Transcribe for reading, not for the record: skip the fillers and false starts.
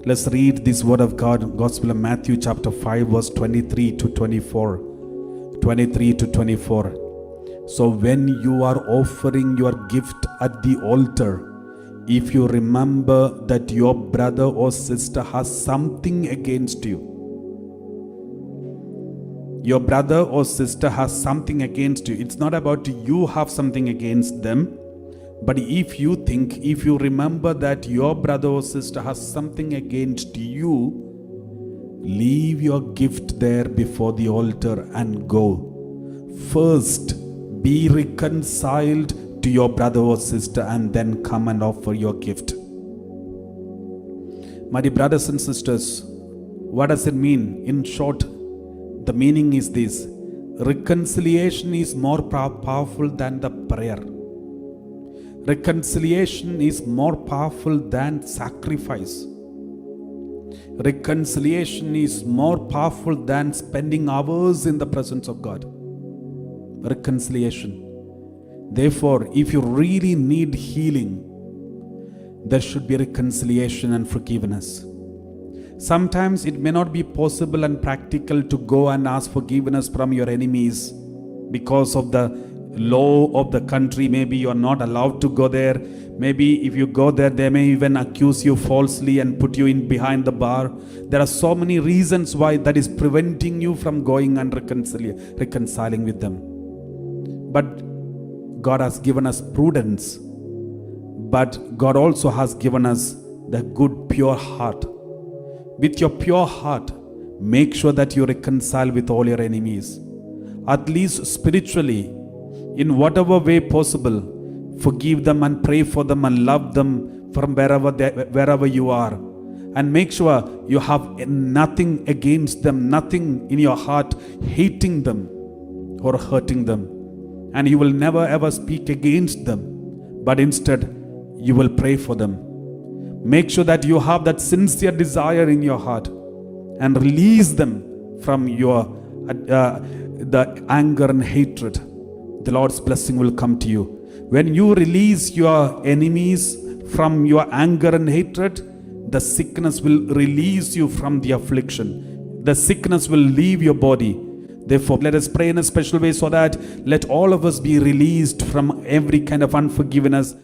Let's read this word of God, Gospel of Matthew chapter 5 verse 23 to 24. 23 to 24. So when you are offering your gift at the altar, if you remember that your brother or sister has something against you, your brother or sister has something against you. It's not about you have something against them, but if you remember that your brother or sister has something against you, leave your gift there before the altar and go. First, be reconciled to your brother or sister and then come and offer your gift. My dear brothers and sisters, what does it mean? In short, the meaning is this: reconciliation is more powerful than the prayer. Reconciliation is more powerful than sacrifice. Reconciliation is more powerful than spending hours in the presence of God. Reconciliation. Therefore, if you really need healing, there should be reconciliation and forgiveness. Sometimes it may not be possible and practical to go and ask forgiveness from your enemies because of the law of the country. Maybe you are not allowed to go there. Maybe if you go there, they may even accuse you falsely and put you in behind the bar. There are so many reasons why that is preventing you from going and reconciling with them. But God has given us prudence. But God also has given us the good, pure heart. With your pure heart, make sure that you reconcile with all your enemies. At least spiritually, in whatever way possible, forgive them and pray for them and love them from wherever you are. And make sure you have nothing against them, nothing in your heart hating them or hurting them. And you will never ever speak against them, but instead you will pray for them. Make sure that you have that sincere desire in your heart and release them from the anger and hatred. The Lord's blessing will come to you. When you release your enemies from your anger and hatred, the sickness will release you from the affliction. The sickness will leave your body. Therefore, let us pray in a special way so that let all of us be released from every kind of unforgiveness,